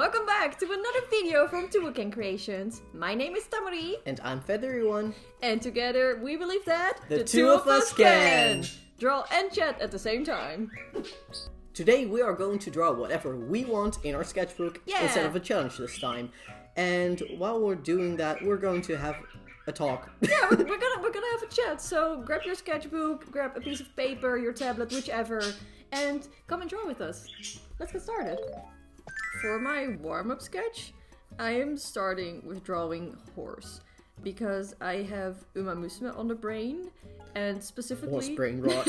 Welcome back to another video from Twoucan Creations. My name is Tamari. And I'm Feathery One. And together we believe that the two of us can draw and chat at the same time. Today we are going to draw whatever we want in our sketchbook instead of a challenge this time. And while we're doing that, we're going to have a talk. Yeah, we're gonna have a chat. So grab your sketchbook, grab a piece of paper, your tablet, whichever, and come and draw with us. Let's get started. For my warm-up sketch, I am starting with drawing horse because I have Uma Musume on the brain, and specifically horse brain rot.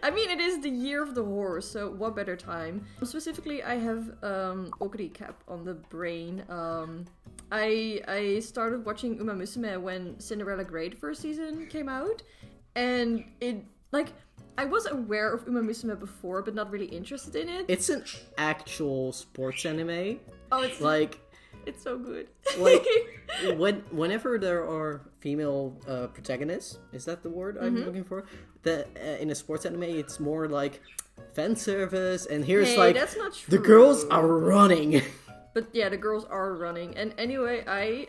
I mean, it is the year of the horse, so what better time? Specifically, I have Oguri Cap on the brain. I started watching Uma Musume when Cinderella Grey first season came out, and I was aware of Uma Musume before, but not really interested in it. It's an actual sports anime. Oh, it's like it's so good. Like whenever there are female protagonists, is that the word I'm looking for? In a sports anime, it's more like fan service, and here's that's not true. The girls are running. But yeah, the girls are running. And anyway, I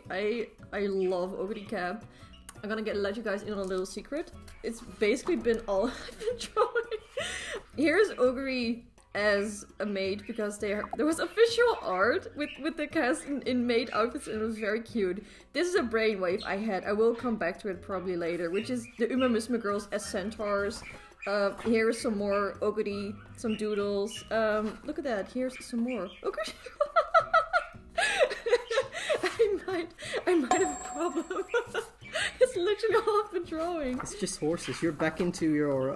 love Oguri Cap. I'm gonna let you guys in on a little secret. It's basically been all I've been drawing. Here's Oguri as a maid because there was official art with the cast in maid outfits, and it was very cute. This is a brainwave I had. I will come back to it probably later, which is the Uma Musume girls as centaurs. Here's some more Oguri, some doodles. Look at that. Here's some more Oguri. I might have a problem. It's literally all I've been drawing. It's just horses. You're back into your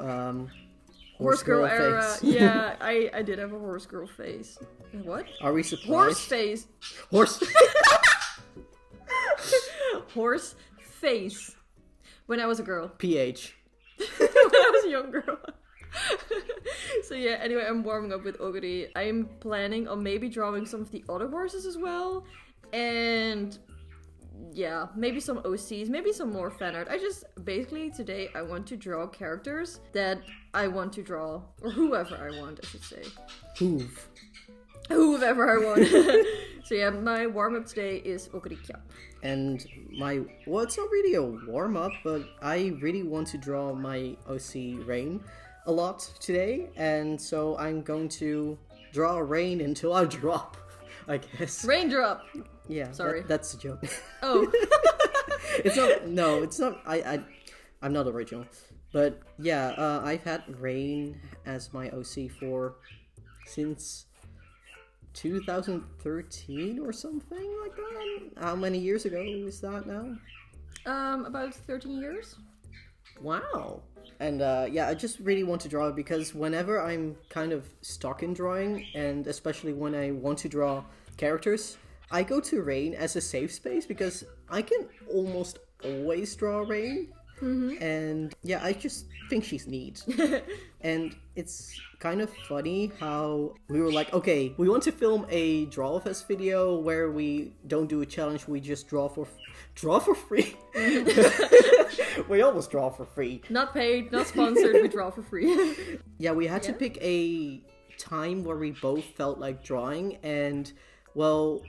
horse girl era. face. Yeah, I did have a horse girl face. What? Are we surprised? Horse face. Horse. Horse face. When I was a girl. PH. When I was a young girl. So yeah, anyway, I'm warming up with Oguri. I'm planning on maybe drawing some of the other horses as well. And yeah, maybe some OCs, maybe some more fan art. Basically today I want to draw characters that I want to draw. Or whoever I want, I should say. Whoever I want. So yeah, my warm-up today is Oguri Cap. And it's not really a warm-up, but I really want to draw my OC Rain a lot today. And so I'm going to draw Rain until I drop, I guess. Raindrop! Yeah, sorry. That's a joke. Oh. It's not. I'm not original. But yeah, I've had Rain as my OC since 2013 or something like that. How many years ago is that now? About 13 years. Wow. And yeah, I just really want to draw it because whenever I'm kind of stuck in drawing, and especially when I want to draw characters, I go to Rain as a safe space because I can almost always draw Rain. Mm-hmm. And yeah, I just think she's neat. And it's kind of funny how we were like, okay, we want to film a Draw With Us video where we don't do a challenge, we just draw for free. We almost draw for free. Not paid, not sponsored, we draw for free. Yeah, we had to pick a time where we both felt like drawing, and well,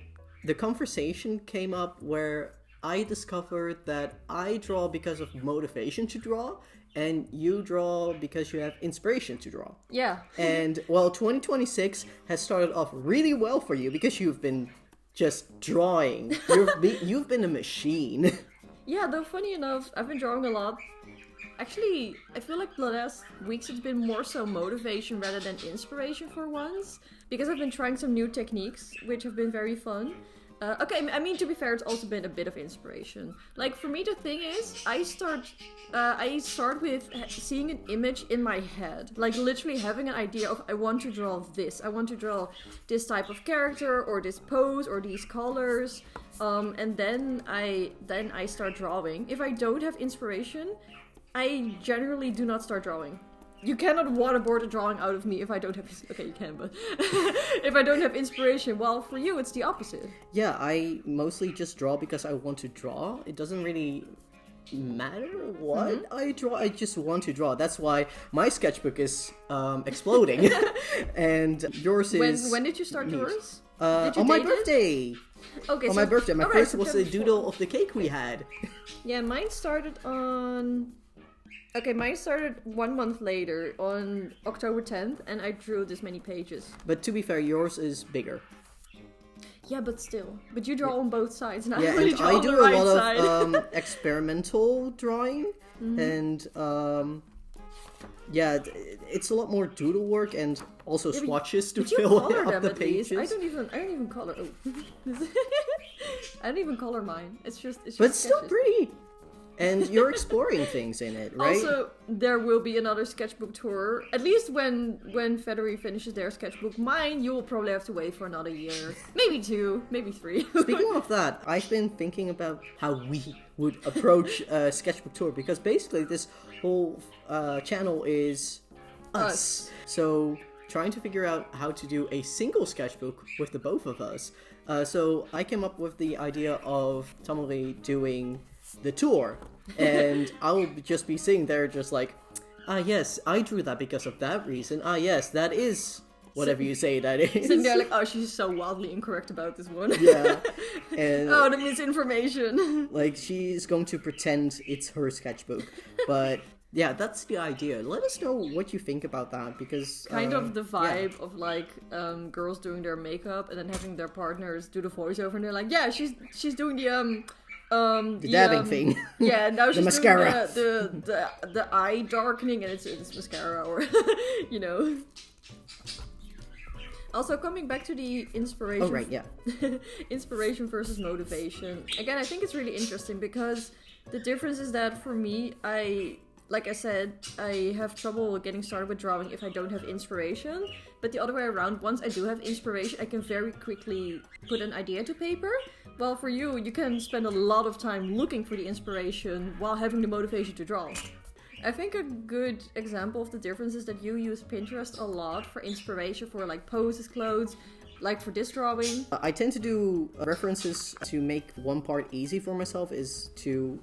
the conversation came up where I discovered that I draw because of motivation to draw, and you draw because you have inspiration to draw. Yeah. And well, 2026 has started off really well for you because you've been just drawing. You've been a machine. Yeah, though funny enough, I've been drawing a lot. Actually, I feel like the last weeks it's been more so motivation rather than inspiration for once. Because I've been trying some new techniques, which have been very fun. Okay, I mean, to be fair, it's also been a bit of inspiration. Like, for me, the thing is, I start with seeing an image in my head. Like, literally having an idea of, I want to draw this. I want to draw this type of character, or this pose, or these colors. And then I start drawing. If I don't have inspiration, I generally do not start drawing. You cannot waterboard a drawing out of me if I don't have... Okay, you can, but... if I don't have inspiration. Well, for you, it's the opposite. Yeah, I mostly just draw because I want to draw. It doesn't really matter what I draw. I just want to draw. That's why my sketchbook is exploding, and yours is. When did you start neat. yours? On my birthday. Okay, On so, my birthday. My alright, first was a September doodle of the cake we had. Yeah, mine started on. Okay, mine started 1 month later on October 10th, and I drew this many pages. But to be fair, yours is bigger. Yeah, but still. But you draw on both sides, and I Yeah, only and draw I on do the a right lot side. of experimental drawing, and yeah, it's a lot more doodle work and also swatches to But you fill color up them the at least. pages. I don't even color. Oh. I don't even color mine. It's just. But it's still sketches. pretty. And you're exploring things in it, right? Also, there will be another sketchbook tour. At least when Federer finishes their sketchbook. Mine, you will probably have to wait for another year. Maybe 2, maybe 3. Speaking of that, I've been thinking about how we would approach a sketchbook tour, because basically this whole channel is us. So trying to figure out how to do a single sketchbook with the both of us. So I came up with the idea of Tamori doing the tour, and I'll just be sitting there just like, yes, I drew that because of that reason. Yes, that is whatever you say that is. And they're like, oh, she's so wildly incorrect about this one. Yeah. And Oh, the misinformation. like, she's going to pretend it's her sketchbook. But yeah, that's the idea. Let us know what you think about that, because Kind of the yeah. vibe of like girls doing their makeup and then having their partners do the voiceover, and they're like, yeah, she's doing the dabbing thing. Yeah, now she's mascara. doing the eye darkening, and it's mascara, or you know. Also, coming back to the inspiration. Oh right, yeah. Inspiration versus motivation. Again, I think it's really interesting because the difference is that for me, like I said, I have trouble getting started with drawing if I don't have inspiration. But the other way around, once I do have inspiration, I can very quickly put an idea to paper. Well, for you, you can spend a lot of time looking for the inspiration while having the motivation to draw. I think a good example of the difference is that you use Pinterest a lot for inspiration for like poses, clothes, like for this drawing. I tend to do references to make one part easy for myself, is to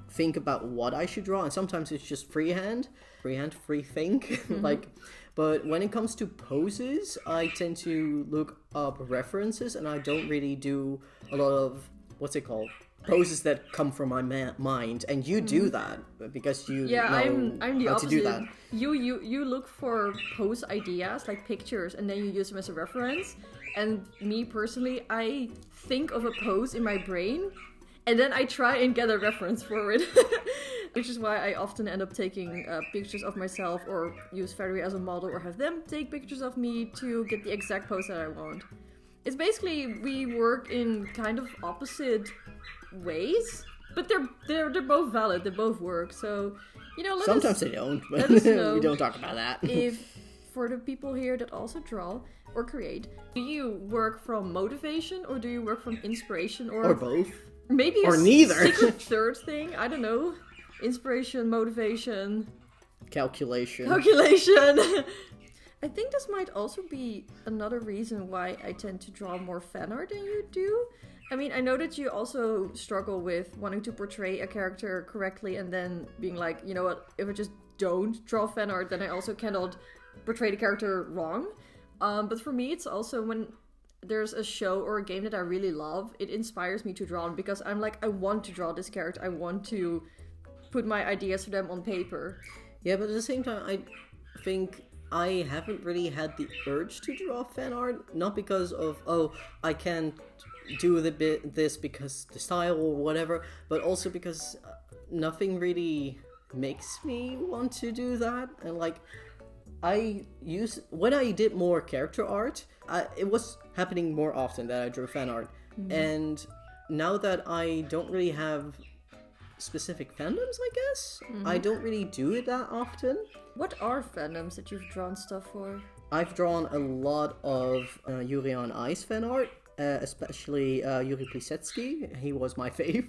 think about what I should draw, and sometimes it's just free think. Like, but when it comes to poses, I tend to look up references, and I don't really do a lot of poses that come from my mind. And you do that because you know I'm the how opposite. to do that. You look for pose ideas like pictures, and then you use them as a reference. And me personally, I think of a pose in my brain, and then I try and get a reference for it. Which is why I often end up taking pictures of myself, or use Fairy as a model, or have them take pictures of me to get the exact pose that I want. It's basically, we work in kind of opposite ways, but they're both valid, they both work. So, you know, Sometimes they don't, but let us know we don't talk about that. if, for the people here that also draw or create, do you work from motivation, or do you work from inspiration, Or both. maybe or a neither. secret third thing? I don't know. Inspiration, motivation, Calculation. I think this might also be another reason why I tend to draw more fan art than you do. I mean, I know that you also struggle with wanting to portray a character correctly and then being like, you know what, if I just don't draw fan art, then I also cannot portray the character wrong. But for me, it's also when there's a show or a game that I really love, it inspires me to draw, because I'm like, I want to draw this character, I want to put my ideas for them on paper. Yeah, but at the same time, I think I haven't really had the urge to draw fan art, not because of, I can't do this because the style or whatever, but also because nothing really makes me want to do that. And like, when I did more character art, it was happening more often that I drew fan art. And now that I don't really have specific fandoms, I guess, I don't really do it that often. What are fandoms that you've drawn stuff for? I've drawn a lot of Yuri on Ice fan art, especially Yuri Plisetsky. He was my fave.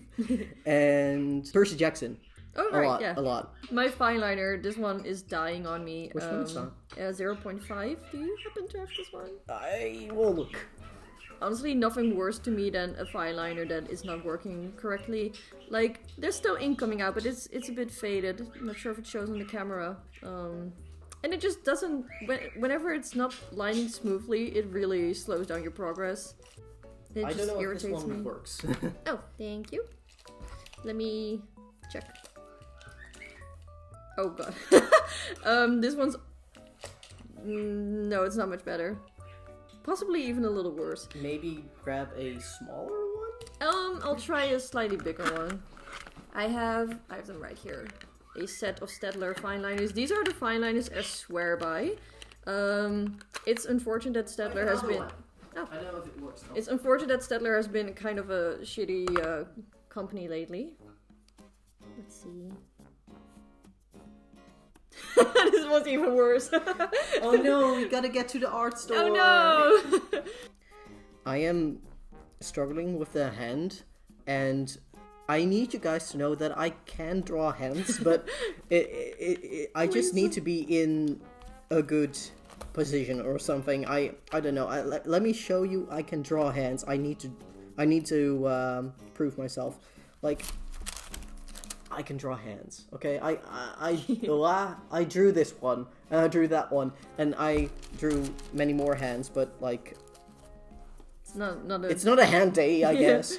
And Percy Jackson. Oh, right, yeah. A lot. My fine liner, this one is dying on me. Which one is that? 0.5. Do you happen to have this one? I will look. honestly nothing worse to me than a fine liner that is not working correctly. Like, there's still ink coming out, but it's a bit faded. I'm not sure if it shows on the camera. And it just doesn't... Whenever it's not lining smoothly, it really slows down your progress. It I just don't know if irritates this one me. works. Oh, thank you. Let me check. Oh god. This one's... No, it's not much better. Possibly even a little worse. Maybe grab a smaller one? I'll try a slightly bigger one. I have them right here. A set of Staedtler fine liners. These are the fine liners I swear by. It's unfortunate that Staedtler has been... Oh. I don't know if it works though. It's unfortunate that Staedtler has been kind of a shitty company lately. Let's see. This was even worse. Oh no, we gotta get to the art store. Oh no! I am struggling with the hand, and I need you guys to know that I can draw hands, but I just need to be in a good position or something. I don't know. Let me show you. I can draw hands. I need to prove myself. Like, I can draw hands. Okay, I drew this one, and I drew that one, and I drew many more hands. But like, it's not a hand day, I guess.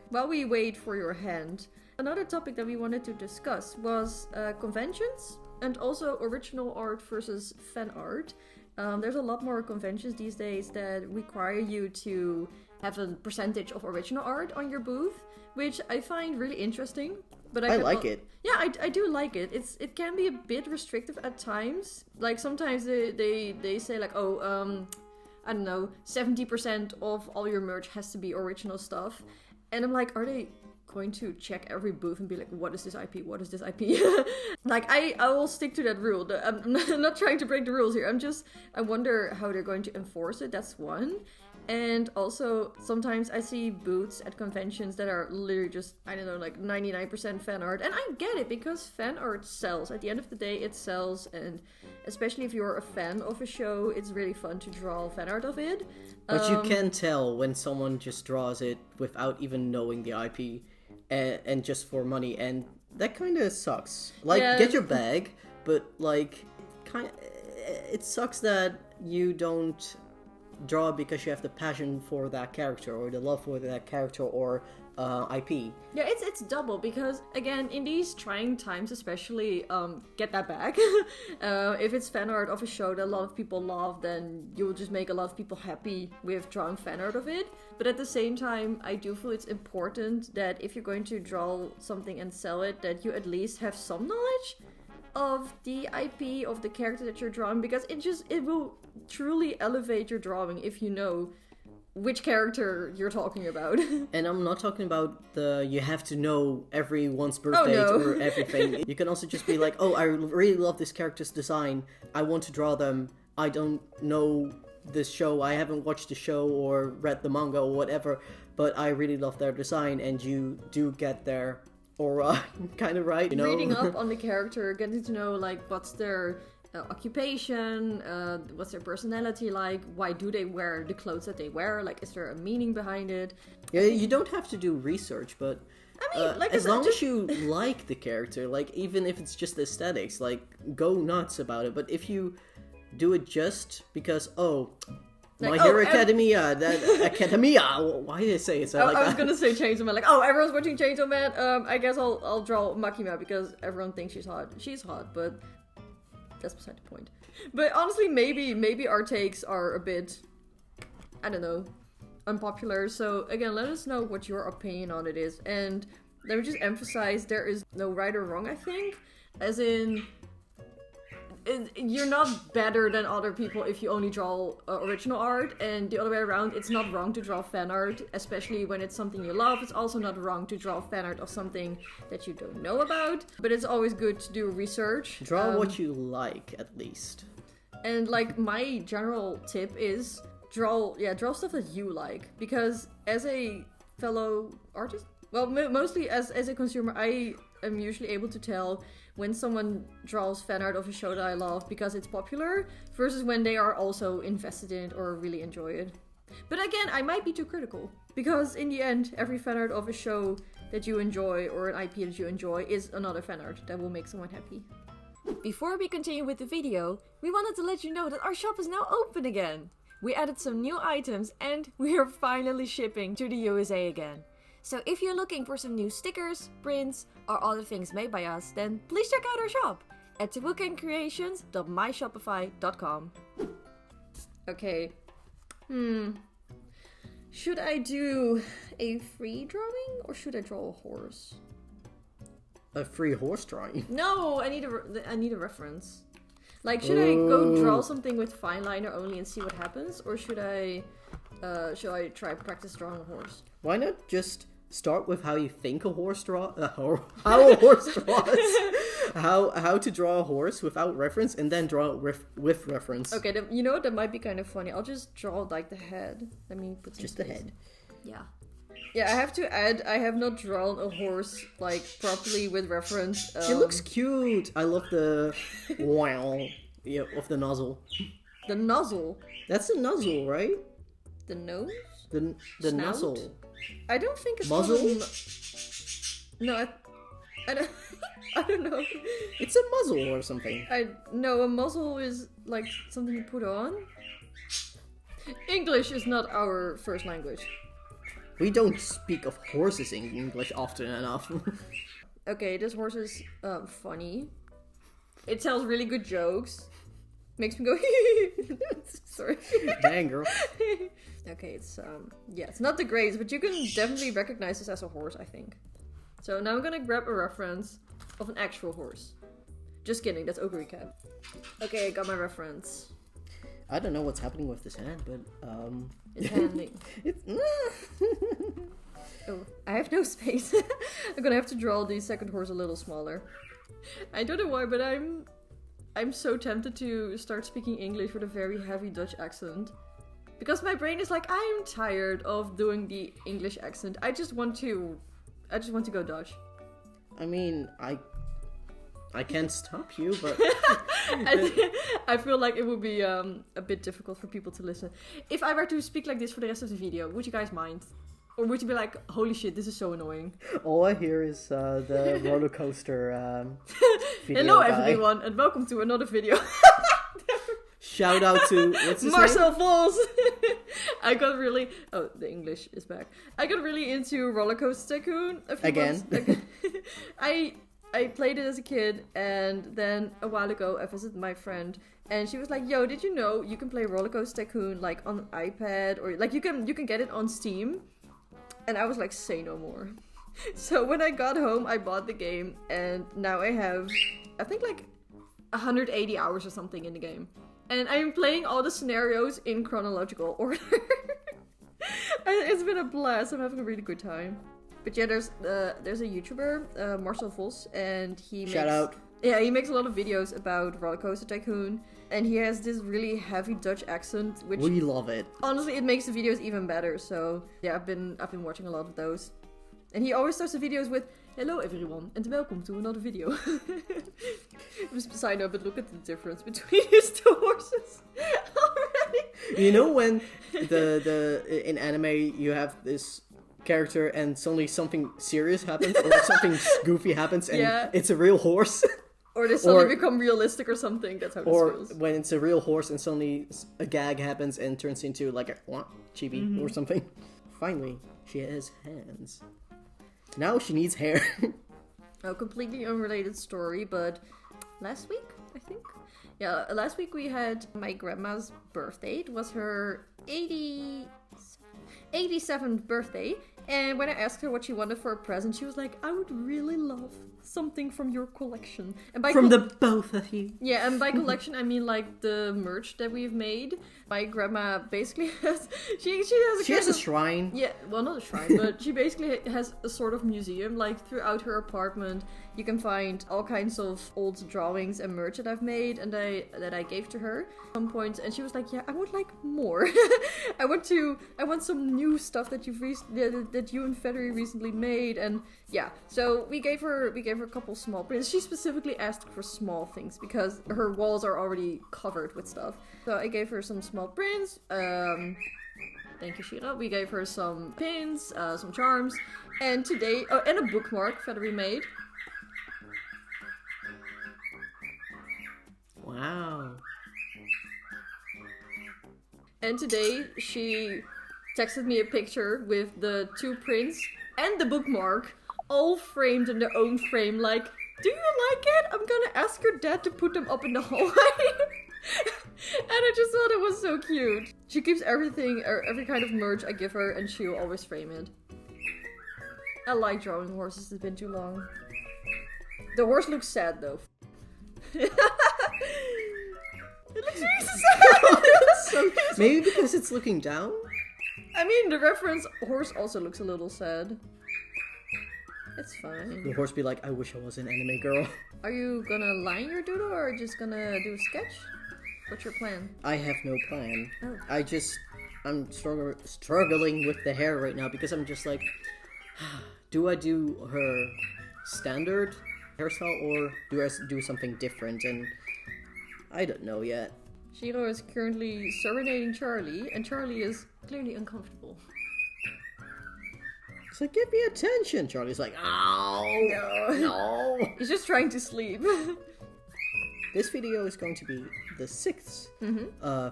While we wait for your hand, another topic that we wanted to discuss was conventions and also original art versus fan art. There's a lot more conventions these days that require you to have a percentage of original art on your booth, which I find really interesting. But I like it. Yeah, I do like it. It can be a bit restrictive at times. Like sometimes they say like, oh, I don't know, 70% of all your merch has to be original stuff. And I'm like, are they going to check every booth and be like, what is this IP? What is this IP? Like, I will stick to that rule. I'm not trying to break the rules here. I wonder how they're going to enforce it. That's one. And also, sometimes I see booths at conventions that are literally just, I don't know, like 99% fan art. And I get it, because fan art sells. At the end of the day, it sells. And especially if you're a fan of a show, it's really fun to draw fan art of it. But you can tell when someone just draws it without even knowing the IP and just for money. And that kind of sucks. Like, get your bag, but like, it sucks that you don't draw because you have the passion for that character or the love for that character or IP. Yeah, it's double, because again, in these trying times especially, get that back. If it's fan art of a show that a lot of people love, then you'll just make a lot of people happy with drawing fan art of it. But at the same time, I do feel it's important that if you're going to draw something and sell it, that you at least have some knowledge of the IP of the character that you're drawing, because it will truly elevate your drawing if you know which character you're talking about. And I'm not talking about you have to know everyone's birthday or everything. You can also just be like, oh, I really love this character's design. I want to draw them. I don't know this show. I haven't watched the show or read the manga or whatever, but I really love their design, and you do get their aura kind of right, you know? Reading up on the character, getting to know like what's their occupation, what's their personality like, why do they wear the clothes that they wear, like is there a meaning behind it? Yeah, you don't have to do research, but I mean, like as long as you like the character, like even if it's just aesthetics, like go nuts about it. But if you do it just because, like, My Hero Academia, why did I say it so like that? I was gonna say Chainsaw Man, like, everyone's watching Chainsaw Man, I guess I'll draw Makima because everyone thinks she's hot. She's hot, but that's beside the point. But honestly, maybe our takes are a bit, I don't know, unpopular. So again, let us know what your opinion on it is. And let me just emphasize, there is no right or wrong, I think. As in, you're not better than other people if you only draw original art, and the other way around, it's not wrong to draw fan art, especially when it's something you love. It's also not wrong to draw fan art of something that you don't know about, but it's always good to do research. Draw what you like, at least. And like, my general tip is draw stuff that you like, because as a fellow artist, well, mostly as a consumer, I am usually able to tell when someone draws fan art of a show that I love because it's popular, versus when they are also invested in it or really enjoy it. But again, I might be too critical. Because in the end, every fan art of a show that you enjoy or an IP that you enjoy is another fan art that will make someone happy. Before we continue with the video, we wanted to let you know that our shop is now open again. We added some new items and we are finally shipping to the USA again. So if you're looking for some new stickers, prints, or other things made by us, then please check out our shop at twoucancreations.myshopify.com. Okay. Should I do a free drawing or should I draw a horse? A free horse drawing? No, I need a reference. Like, should I go draw something with fine liner only and see what happens, or should I try practice drawing a horse? Why not just start with how you think a horse how a horse draws, how to draw a horse without reference, and then draw it with reference. Okay, you know what? That might be kind of funny. I'll just draw like the head. Let me put some just the space. head. Yeah. Yeah, I have to add, I have not drawn a horse, like, properly with reference. It looks cute. I love the wow of the nozzle. The nozzle? That's the nozzle, right? The nose? The Snout? nozzle. I don't think it's Muzzle? No, I don't... I don't know. It's a muzzle or something. No, a muzzle is, like, something you put on. English is not our first language. We don't speak of horses in English often enough. Okay, this horse is funny. It tells really good jokes. Makes me go sorry. Dang, girl. Okay, it's it's not the greatest, but you can definitely recognize this as a horse, I think. So now I'm gonna grab a reference of an actual horse. Just kidding, that's ogre cat. Okay, I got my reference. I don't know what's happening with this hand, but It's handing. Oh, I have no space. I'm gonna have to draw the second horse a little smaller. I don't know why, but I'm so tempted to start speaking English with a very heavy Dutch accent. Because my brain is like, I'm tired of doing the English accent. I just want to go Dutch. I mean, I can't stop you, but I feel like it would be a bit difficult for people to listen. If I were to speak like this for the rest of the video, would you guys mind? Or would you be like, holy shit, this is so annoying? all I hear is the roller coaster video Hello guy. everyone, and welcome to another video. Shout out to, what's his Marcel name? Vos! I got really... Oh, the English is back. I got really into Roller Coaster Tycoon a few Again? months ago. I played it as a kid, and then a while ago I visited my friend, and she was like, yo, did you know you can play Roller Coaster Tycoon like on an iPad, or like you can get it on Steam? And I was like, say no more. So when I got home, I bought the game, and now I have, I think like 180 hours or something in the game. And I'm playing all the scenarios in chronological order. It's been a blast. I'm having a really good time. But yeah, there's a YouTuber, Marcel Vos, and he makes... Shout out. Yeah, he makes a lot of videos about Roller Coaster Tycoon. And he has this really heavy Dutch accent, which... We love it. Honestly, it makes the videos even better. So yeah, I've been watching a lot of those. And he always starts the videos with, hello everyone, and welcome to another video. Side note, but look at the difference between his two horses already. You know when in anime you have this character and suddenly something serious happens or something goofy happens and it's a real horse? Or they suddenly become realistic or something. That's how this feels. Or when it's a real horse and suddenly a gag happens and turns into like a chibi or something. Finally, she has hands. Now she needs hair. A completely unrelated story, but last week, I think? Yeah, last week we had my grandma's birthday. It was her 87th birthday. And when I asked her what she wanted for a present, she was like, I would really love something from your collection. And by From the both of you. Yeah, and by collection I mean like the merch that we've made. My grandma basically has she has a shrine. Yeah, well, not a shrine, but she basically has a sort of museum. Like throughout her apartment, you can find all kinds of old drawings and merch that I've made and that I gave to her at some point. And she was like, "Yeah, I would like more. I want some new stuff that that you and Federer recently made." And yeah, so we gave her a couple small prints. She specifically asked for small things because her walls are already covered with stuff. So I gave her some small prints. Thank you, Sheila. We gave her some pins, some charms, and today, and a bookmark that we made. Wow. And today she texted me a picture with the 2 prints and the bookmark all framed in their own frame. Like, do you like it? I'm gonna ask your dad to put them up in the hallway. And I just thought it was so cute. She keeps everything, or every kind of merch I give her, and she'll always frame it. I like drawing horses, it's been too long. The horse looks sad though. It looks really sad! Maybe because it's looking down? I mean, the reference horse also looks a little sad. It's fine. The horse be like, I wish I was an anime girl. Are you gonna line your doodle or just gonna do a sketch? What's your plan? I have no plan. Oh. I'm struggling with the hair right now because I'm just like, do I do her standard hairstyle or do I do something different? And I don't know yet. Shiro is currently serenading Charlie, and Charlie is clearly uncomfortable. It's like, give me attention. Charlie's like, ow, no. He's just trying to sleep. This video is going to be the 6th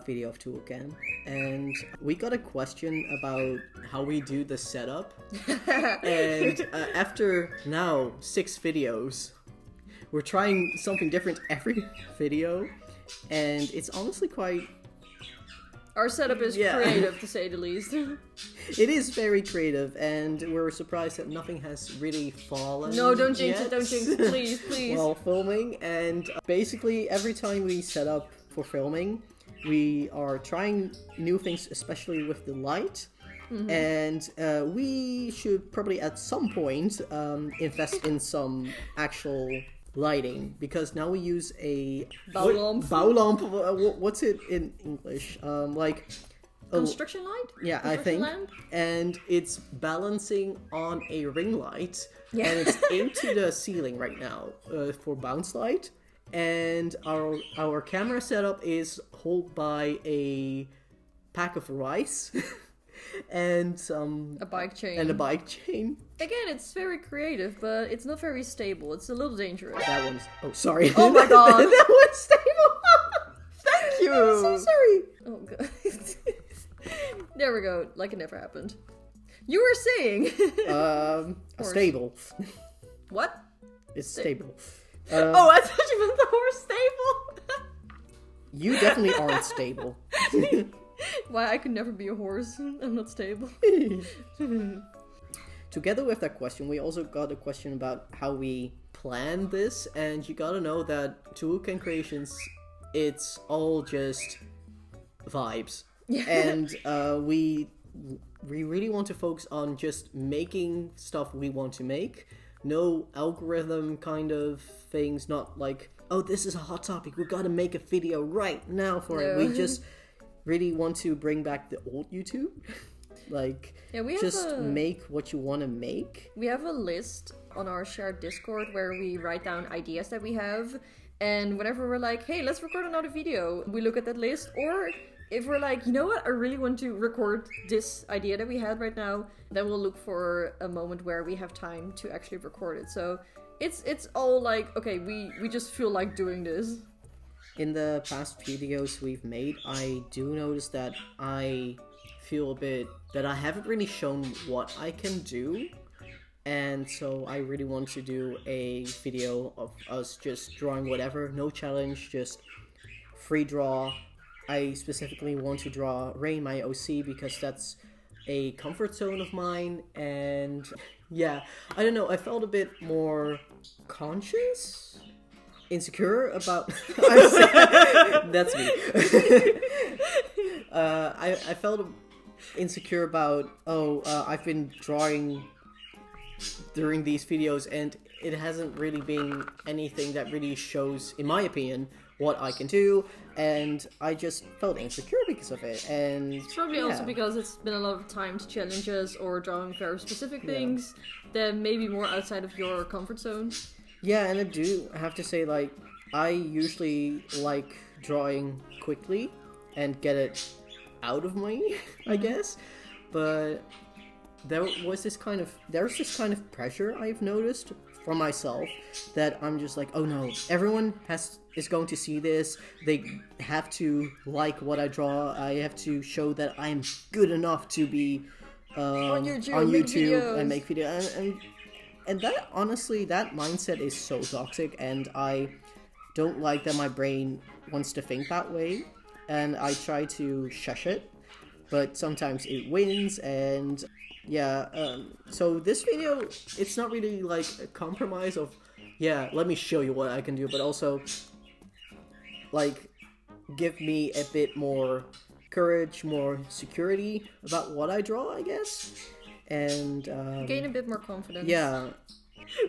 video of Twoucan, and we got a question about how we do the setup. And after now 6 videos, we're trying something different every video, and it's honestly quite... Our setup is creative, to say the least. It is very creative, and we're surprised that nothing has really fallen. No, don't jinx yet. it, don't jinx it, please, please. While filming, and basically every time we set up for filming, we are trying new things, especially with the light. And we should probably at some point invest in some actual lighting, because now we use a bouwlamp. What's it in English? Like construction light? Yeah, I think. Lamp? And it's balancing on a ring light, Yeah. and it's aimed to the ceiling right now for bounce light. And our camera setup is held by a pack of rice. And a bike chain. Again, it's very creative, but it's not very stable. It's a little dangerous. That one's... Oh, sorry. Oh my god. That one's stable. Thank you. I'm so sorry. Oh god. There we go. Like it never happened. You were saying. Stable. What? It's stable. Oh, I thought you meant the horse stable. You definitely aren't stable. Why, I could never be a horse. I'm not stable. Together with that question, we also got a question about how we plan this, and you gotta know that Twoucan Creations, it's all just vibes. Yeah. And we really want to focus on just making stuff we want to make. No algorithm kind of things, not like, oh, this is a hot topic, we gotta make a video right now for it. We just really want to bring back the old YouTube. Like, we have just make what you want to make. We have a list on our shared Discord where we write down ideas that we have, and whenever we're like, hey, let's record another video, we look at that list. Or if we're like, you know what, I really want to record this idea that we had right now, then we'll look for a moment where we have time to actually record it. So it's all like, okay, we just feel like doing this. In the past videos we've made, I do notice that I feel a bit that I haven't really shown what I can do, and so I really want to do a video of us just drawing whatever, no challenge, just free draw. I specifically want to draw Rain, my OC, because that's a comfort zone of mine, and yeah, I don't know, I felt a bit more conscious? Insecure about... That's me. I felt insecure about, I've been drawing during these videos, and it hasn't really been anything that really shows, in my opinion, what I can do, and I just felt insecure because of it. And it's probably also because it's been a lot of timed challenges or drawing very specific things that may be more outside of your comfort zone. Yeah, and I do have to say, like, I usually like drawing quickly and get it out of me, I guess. but there's this kind of pressure I've noticed for myself that I'm just like, oh no, everyone is going to see this. They have to like what I draw. I have to show that I'm good enough to be on YouTube and make videos. And that, honestly, that mindset is so toxic, and I don't like that my brain wants to think that way, and I try to shush it, but sometimes it wins. And so this video, it's not really like a compromise of, let me show you what I can do, but also like give me a bit more courage, more security about what I draw, I guess, and gain a bit more confidence. Yeah.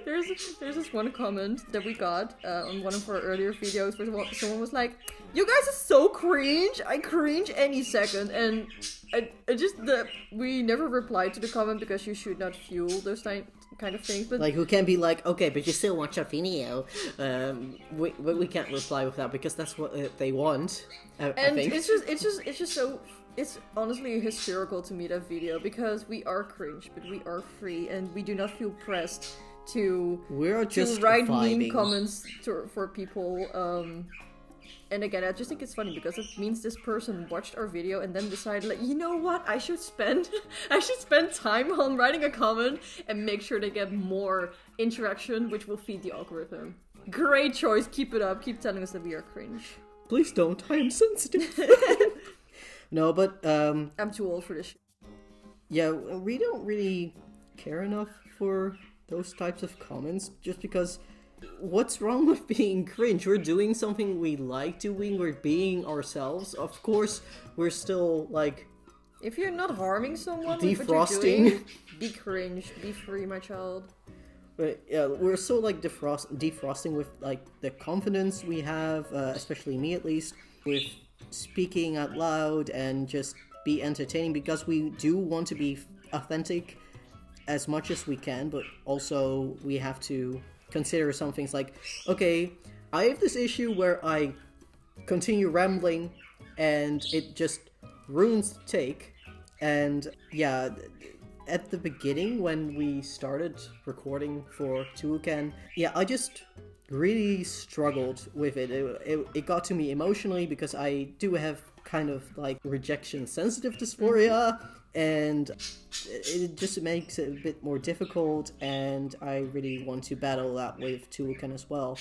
There's this one comment that we got on one of our earlier videos where someone was like, "You guys are so cringe. I cringe any second." And we never replied to the comment because you should not fuel those kind of things. But like, who can be like, okay, but you still watch our video. We can't reply with that because that's what they want. I think. it's just so. It's honestly hysterical to me, that video, because we are cringe, but we are free, and we do not feel pressed to write mean comments for people. And again, I just think it's funny because it means this person watched our video and then decided, like, you know what, I should spend time on writing a comment and make sure they get more interaction, which will feed the algorithm. Great choice, keep it up, keep telling us that we are cringe. Please don't, I am sensitive. No, but I'm too old for this. Yeah, we don't really care enough for those types of comments, just because what's wrong with being cringe? We're doing something we like doing, we're being ourselves. Of course, we're still like, if you're not harming someone defrosting, with what you're doing, be cringe, be free, my child. But yeah, we're so like defrosting with like the confidence we have, especially me at least, with speaking out loud and just be entertaining, because we do want to be authentic as much as we can, but also we have to consider some things like, okay, I have this issue where I continue rambling and it just ruins the take. And yeah, at the beginning when we started recording for Twoucan, I just really struggled with it. It got to me emotionally because I do have kind of like rejection sensitive dysphoria, and it just makes it a bit more difficult, and I really want to battle that with Twoucan as well,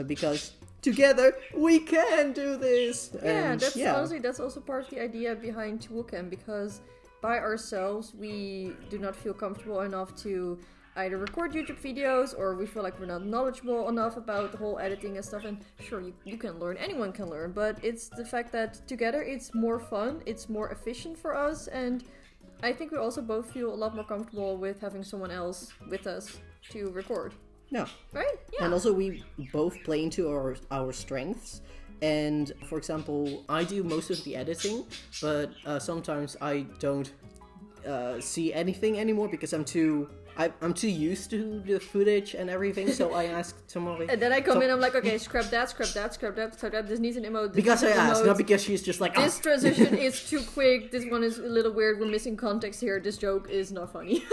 because together we can do this. Honestly, that's also part of the idea behind Twoucan, because by ourselves we do not feel comfortable enough to either record YouTube videos, or we feel like we're not knowledgeable enough about the whole editing and stuff. And sure, you can learn, anyone can learn, but it's the fact that together it's more fun, it's more efficient for us, and I think we also both feel a lot more comfortable with having someone else with us to record. Yeah. Right? Yeah. And also we both play into our strengths. And for example, I do most of the editing, but sometimes I don't see anything anymore because I'm too used to the footage and everything, so I asked Tamari. And then I come in, I'm like, okay, scrap that, this needs an emote. Because I asked, not because she's just like, this transition is too quick, this one is a little weird, we're missing context here, this joke is not funny.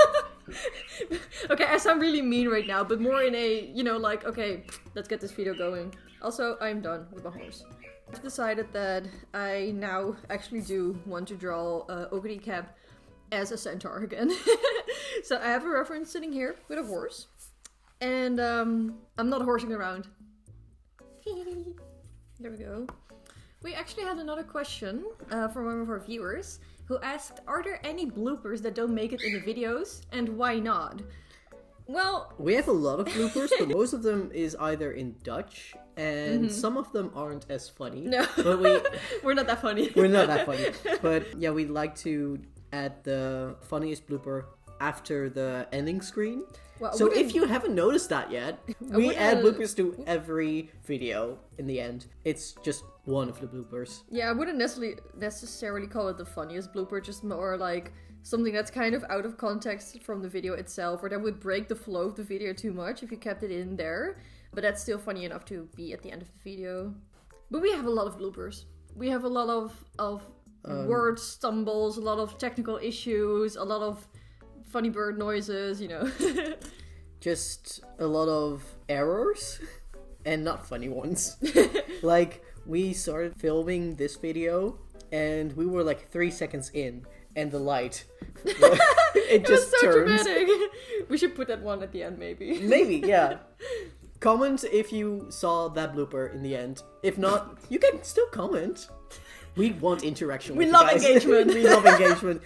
Okay, I sound really mean right now, but more in a, like, okay, let's get this video going. Also, I'm done with my horse. I've decided that I now actually do want to draw Ogre Cap as a centaur again. So I have a reference sitting here with a horse, and I'm not horsing around. There we go. We actually had another question from one of our viewers who asked, are there any bloopers that don't make it in the videos, and why not? Well, we have a lot of bloopers, but most of them is either in Dutch, and some of them aren't as funny. No, but we're not that funny. We're not that funny. But yeah, we'd like to add the funniest blooper after the ending screen. Well, so if you haven't noticed that yet, we add bloopers to every video in the end. It's just one of the bloopers. Yeah, I wouldn't necessarily call it the funniest blooper, just more like something that's kind of out of context from the video itself, or that would break the flow of the video too much if you kept it in there. But that's still funny enough to be at the end of the video. But we have a lot of bloopers. We have a lot of word stumbles, a lot of technical issues, a lot of funny bird noises, you know. Just a lot of errors, and not funny ones. Like, we started filming this video, and we were like 3 seconds in, and the light, it just was so turns. dramatic. We should put that one at the end, maybe. Maybe, yeah. Comment if you saw that blooper in the end. If not, you can still comment. We want interaction with you guys. Engagement. We love engagement.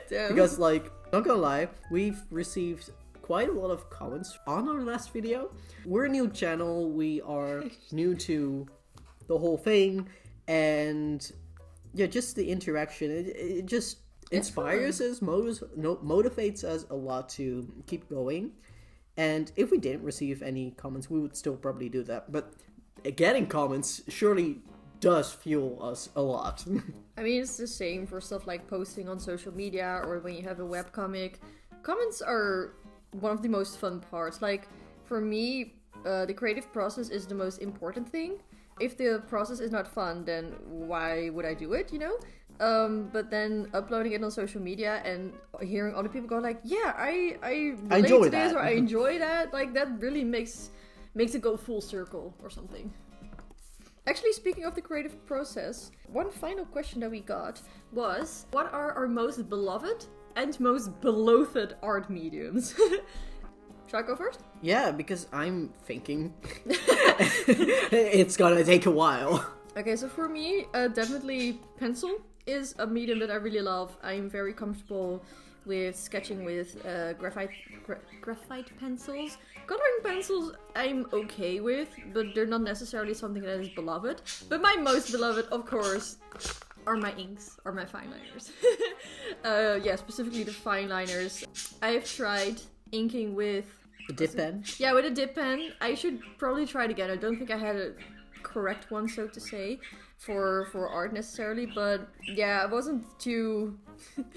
Damn. Because, like, not gonna lie, we've received quite a lot of comments on our last video. We're a new channel, we are new to the whole thing, and yeah, just the interaction, it just inspires us, motivates us a lot to keep going. And if we didn't receive any comments, we would still probably do that. But getting comments surely does fuel us a lot. I mean, it's the same for stuff like posting on social media or when you have a webcomic. Comments are one of the most fun parts. Like, for me, the creative process is the most important thing. If the process is not fun, then why would I do it, you know? But then uploading it on social media and hearing other people go like, yeah, I relate to this, or I enjoy that, like, that really makes it go full circle or something. Actually, speaking of the creative process, one final question that we got was, what are our most beloved and most beloathed art mediums? Shall I go first? Yeah, because I'm thinking. It's gonna take a while. Okay, so for me, definitely pencil is a medium that I really love. I'm very comfortable with sketching with graphite pencils. Coloring pencils I'm okay with, but they're not necessarily something that is beloved. But my most beloved, of course, are my inks, or my fine liners. Yeah, specifically the fine liners. I've tried inking with a dip pen? Yeah, with a dip pen. I should probably try it again. I don't think I had a correct one, so to say, for art necessarily, but yeah, I wasn't too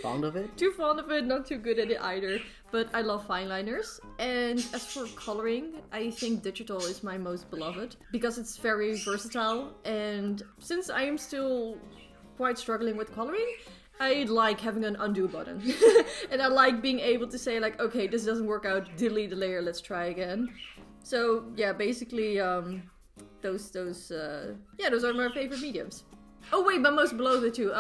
fond of it, not too good at it either, but I love fine liners. And as for coloring, I think digital is my most beloved because it's very versatile, and since I am still quite struggling with coloring, I like having an undo button. And I like being able to say like, okay, this doesn't work out, delete the layer, let's try again. So yeah, basically those are my favorite mediums. Oh wait, my most beloved too.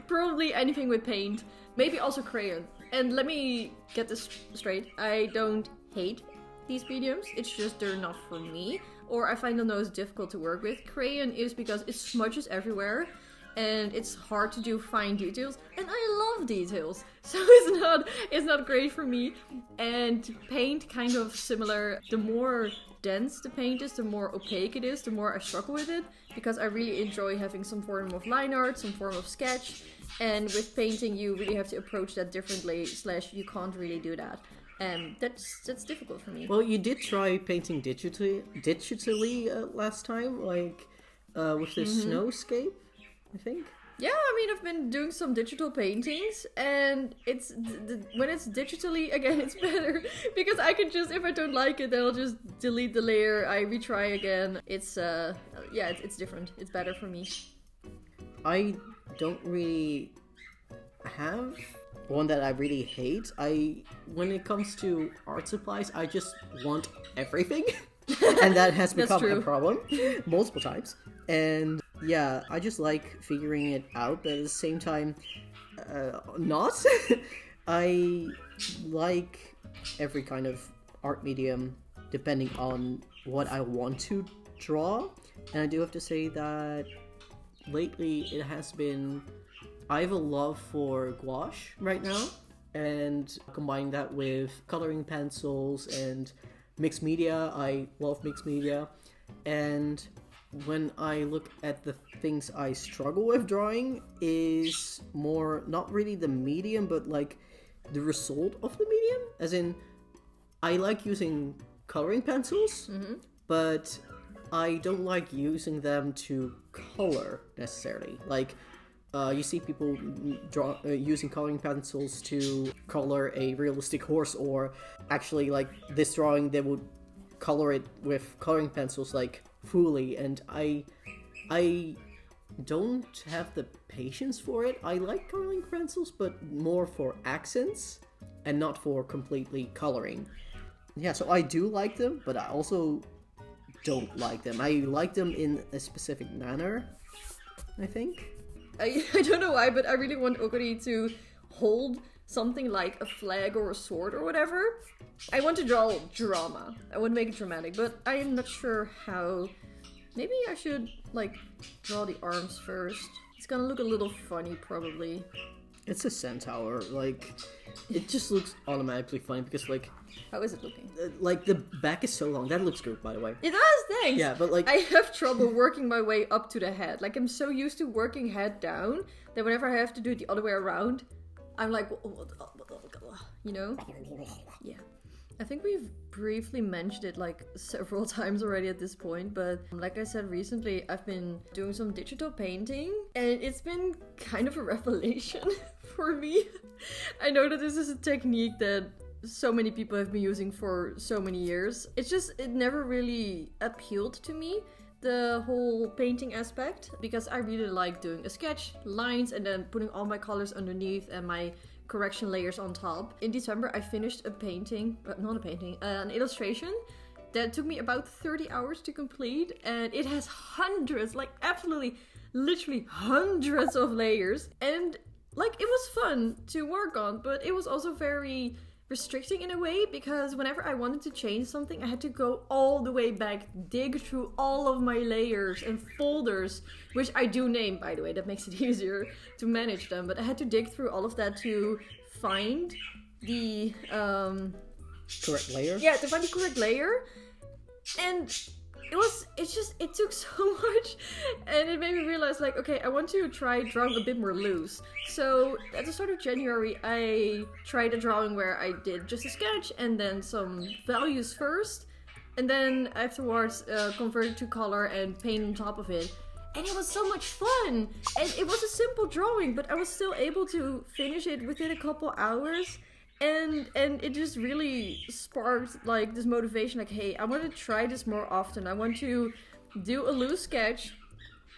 Probably anything with paint. Maybe also crayon. And let me get this straight. I don't hate these mediums. It's just they're not for me. Or I find them most difficult to work with. Crayon is because it smudges everywhere. And it's hard to do fine details. And I love details. So it's not great for me. And paint, kind of similar. The more dense the paint is, the more opaque it is, the more I struggle with it, because I really enjoy having some form of line art, some form of sketch, and with painting you really have to approach that differently, / you can't really do that. And that's difficult for me. Well, you did try painting digitally last time, like with the snowscape, I think. Yeah, I mean, I've been doing some digital paintings, and it's when it's digitally, again, it's better, because I can just, if I don't like it, then I'll just delete the layer, I retry again. It's, yeah, it's different. It's better for me. I don't really have one that I really hate. When it comes to art supplies, I just want everything, and that has become a problem multiple times. And yeah, I just like figuring it out, but at the same time, not. I like every kind of art medium depending on what I want to draw. And I do have to say that lately it has been, I have a love for gouache right now, and combining that with coloring pencils and mixed media. I love mixed media, and when I look at the things I struggle with drawing is more not really the medium, but like the result of the medium. As in, I like using coloring pencils, but I don't like using them to color necessarily. Like, you see people using coloring pencils to color a realistic horse, or actually, like this drawing, they would color it with coloring pencils like fully, and I don't have the patience for it. I like coloring pencils, but more for accents and not for completely coloring. Yeah, so I do like them, but I also don't like them. I like them in a specific manner, I think. I don't know why, but I really want Okari to hold something like a flag or a sword or whatever. I want to draw drama. I want to make it dramatic, but I am not sure how. Maybe I should, like, draw the arms first. It's gonna look a little funny, probably. It's a centaur, like, it just looks automatically funny because, like... How is it looking? Like, the back is so long. That looks good, by the way. It does, thanks! Yeah, but, like... I have trouble working my way up to the head. Like, I'm so used to working head down that whenever I have to do it the other way around, I'm like, you know? Yeah. I think we've briefly mentioned it like several times already at this point, but like I said recently, I've been doing some digital painting and it's been kind of a revelation for me. I know that this is a technique that so many people have been using for so many years. It never really appealed to me, the whole painting aspect, because I really like doing a sketch, lines, and then putting all my colors underneath and my correction layers on top. In December, I finished an illustration that took me about 30 hours to complete, and it has hundreds, like absolutely, literally hundreds of layers, and like it was fun to work on, but it was also very restricting in a way, because whenever I wanted to change something, I had to go all the way back, dig through all of my layers and folders, which I do name, by the way, that makes it easier to manage them, but I had to dig through all of that to find the correct layer? Yeah, to find the correct layer, and it took so much, and it made me realize, like, okay, I want to try drawing a bit more loose. So at the start of January, I tried a drawing where I did just a sketch and then some values first, and then afterwards converted to color and paint on top of it. And it was so much fun! And it was a simple drawing, but I was still able to finish it within a couple hours. And it just really sparked like this motivation, like, hey, I want to try this more often. I want to do a loose sketch,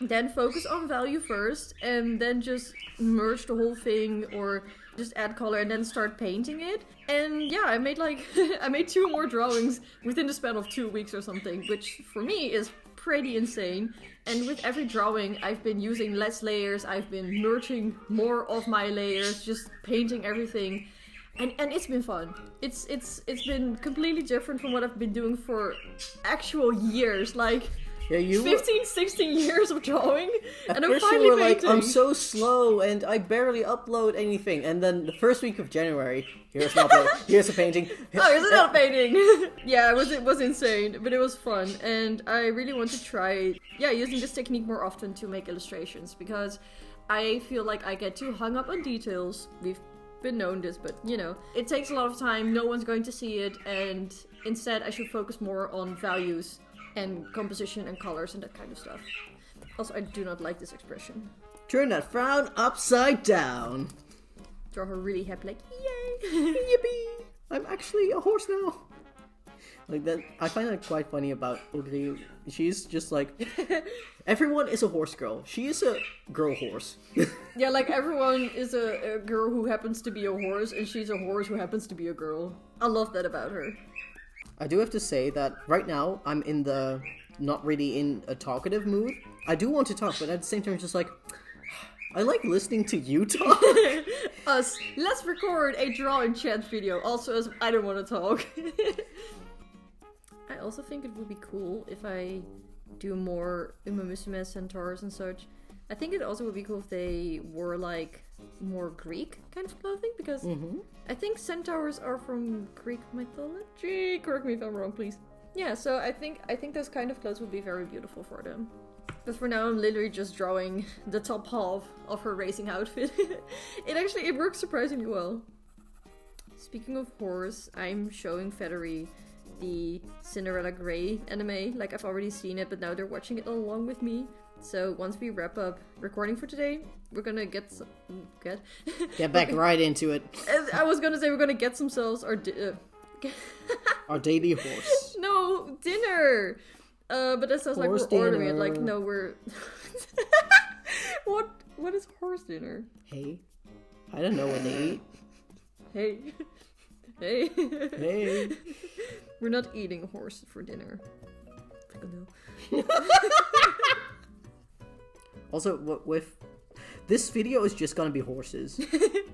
then focus on value first, and then just merge the whole thing or just add color and then start painting it. And yeah, I made like I made 2 more drawings within the span of 2 weeks or something, which for me is pretty insane. And with every drawing, I've been using less layers, I've been merging more of my layers, just painting everything. And it's been fun. It's been completely different from what I've been doing for actual years, like 15, 16 years of drawing. And I'm finally you were painting. like, I'm so slow and I barely upload anything. And then the first week of January, here's an upload, here's a painting. Oh, here's another painting. Yeah, it was insane, but it was fun. And I really want to try, using this technique more often to make illustrations, because I feel like I get too hung up on details. We've been known this, but you know, it takes a lot of time, no one's going to see it, and instead I should focus more on values and composition and colors and that kind of stuff. Also, I do not like this expression. Turn that frown upside down. Draw her really happy, like, yay! Yippee! I'm actually a horse now. Like that, I find that quite funny about Ogri. She's just like, everyone is a horse girl. She is a girl horse. Yeah, like everyone is a girl who happens to be a horse, and she's a horse who happens to be a girl. I love that about her. I do have to say that right now I'm in the not really in a talkative mood. I do want to talk, but at the same time, just like, I like listening to you talk. Let's record a draw and chat video. Also, as I don't want to talk. I also think it would be cool if I do more Uma Musume centaurs and such. I think it also would be cool if they wore like more Greek kind of clothing, because I think centaurs are from Greek mythology. Correct me if I'm wrong, please. Yeah, so I think those kind of clothes would be very beautiful for them. But for now, I'm literally just drawing the top half of her racing outfit. It works surprisingly well. Speaking of horse, I'm showing Federy the Cinderella Grey anime. Like, I've already seen it, but now they're watching it along with me. So once we wrap up recording for today, we're gonna get back right into it. I was gonna say we're gonna get themselves our our daily horse. No, dinner. But that sounds like we're ordering it. Like, no, we're What is horse dinner? Hey, I don't know what they eat. Hey. Hey. Hey. We're not eating horse for dinner. Also, with this video is just gonna be horses.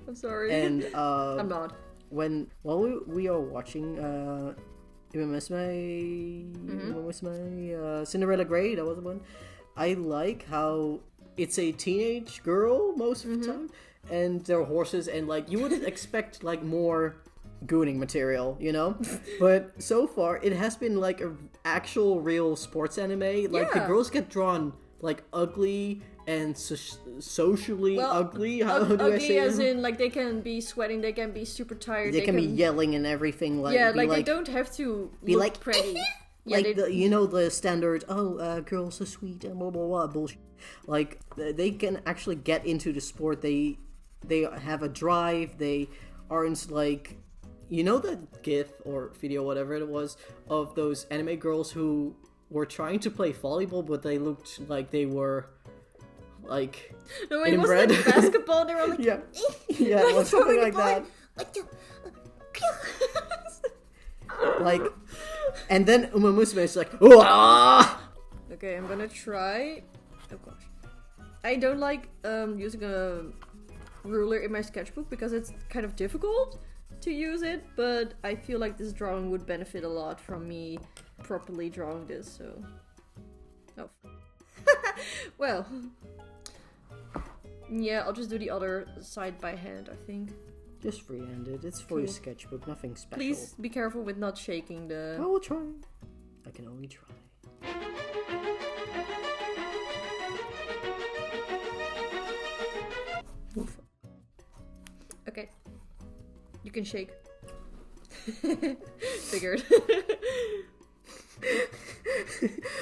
I'm sorry. And I'm not. While we are watching Cinderella Grey, that was the one. I like how it's a teenage girl most of the time, and they're horses, and like you wouldn't expect like more gooning material, you know? But so far it has been like a actual real sports anime. Like the girls get drawn like ugly and socially ugly. How do I say as them? in like they can be sweating, they can be super tired, They can be yelling and everything. Like yeah, like they don't have to be look like pretty. Like the standard girls are sweet and blah blah blah bullshit. Like they can actually get into the sport. They have a drive. They aren't like, you know, that GIF or video, whatever it was, of those anime girls who were trying to play volleyball, but they looked like they were like inbred. Wasn't it basketball? They were like yeah, it was something like that. Like, and then Uma Musume is like, Wah! Okay, I'm gonna try. Oh gosh, I don't like using a ruler in my sketchbook because it's kind of difficult to use it, but I feel like this drawing would benefit a lot from me properly drawing this, so... Oh. Well. Yeah, I'll just do the other side by hand, I think. Just free-handed. It's for your sketchbook, nothing special. Please be careful with not shaking the... I will try. I can only try. Oof. Okay. You can shake. Figured.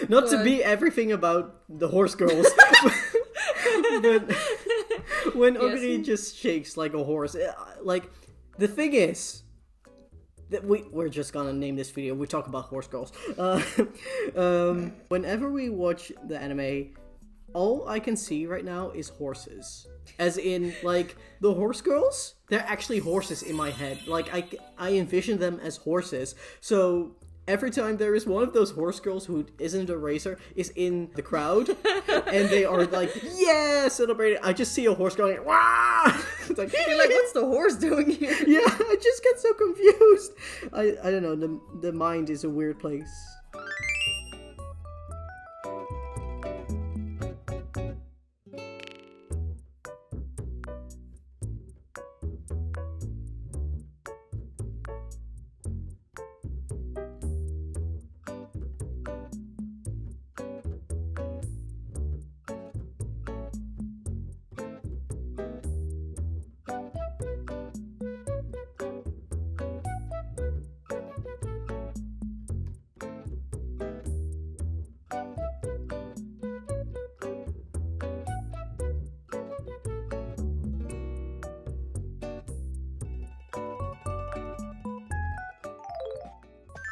Not to be everything about the horse girls, but when Ogiri just shakes like a horse, like the thing is that we're just gonna name this video. We talk about horse girls. Whenever we watch the anime, all I can see right now is horses. As in, like, the horse girls, they're actually horses in my head. Like, I envision them as horses. So, every time there is one of those horse girls who isn't a racer, is in the crowd, and they are like, yeah, celebrating, I just see a horse going, wah! It's like, you're like, what's the horse doing here? Yeah, I just get so confused. I don't know, the mind is a weird place.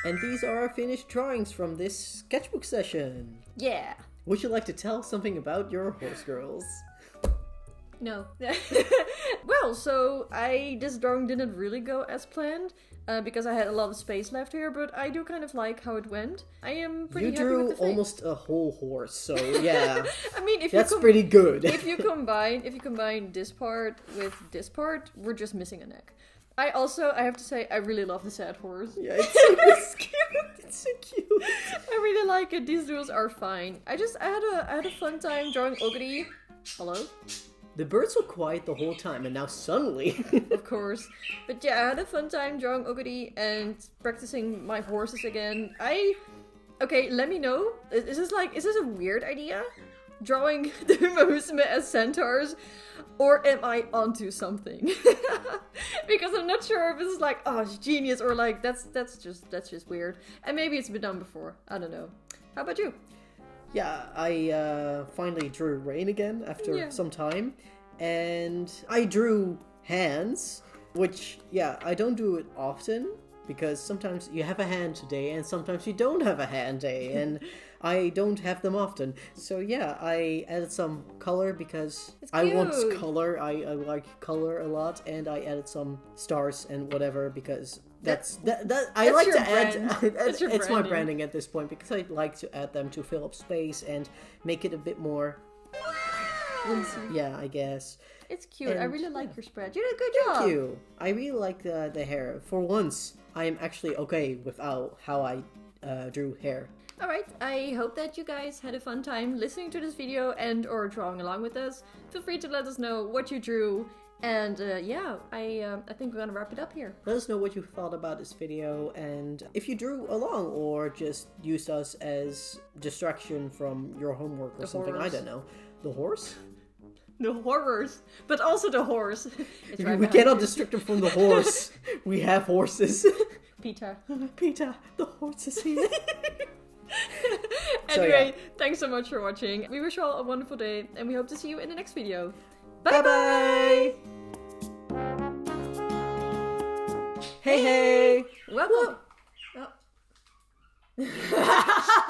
And these are our finished drawings from this sketchbook session. Yeah. Would you like to tell something about your horse girls? No. Well, so this drawing didn't really go as planned because I had a lot of space left here, but I do kind of like how it went. I am pretty happy with the You drew thing. almost a whole horse, so yeah. I mean, that's pretty good. If you combine this part with this part, we're just missing a neck. I have to say, I really love the sad horse. Yeah, it's so cute. It's so cute. I really like it. These duels are fine. I had a fun time drawing Ogiri. Hello? The birds were quiet the whole time, and now suddenly... Of course. But yeah, I had a fun time drawing Ogiri and practicing my horses again. Okay, let me know. Is this a weird idea? Drawing the Musume as centaurs? Or am I onto something? Because I'm not sure if it's like, oh, it's genius, or like, that's just weird. And maybe it's been done before. I don't know. How about you? Yeah, I finally drew Rain again after some time. And I drew hands, which, yeah, I don't do it often. Because sometimes you have a hand day and sometimes you don't have a hand day. And I don't have them often. So yeah, I added some color because It's I want cute. color. I like color a lot, and I added some stars and whatever because I like your to add. brand. That's your It's my branding. branding at this point because I like to add them to fill up space and make it a bit more. Yeah, I guess. It's cute. I And, really like your spread. You did a good job. Thank you. I really like the hair. For once, I am actually okay with how I drew hair. Alright, I hope that you guys had a fun time listening to this video and or drawing along with us. Feel free to let us know what you drew. And yeah, I think we're gonna wrap it up here. Let us know what you thought about this video and if you drew along or just used us as distraction from your homework or The something. horrors. I don't know. The horse? The horrors, but also the horse. It's right We behind cannot you. distract them from the horse. We have horses. Peter. Peter, the horse is here. So, Anyway, thanks so much for watching. We wish you all a wonderful day, and we hope to see you in the next video. Bye Bye-bye. Hey, hey. Welcome. Oh.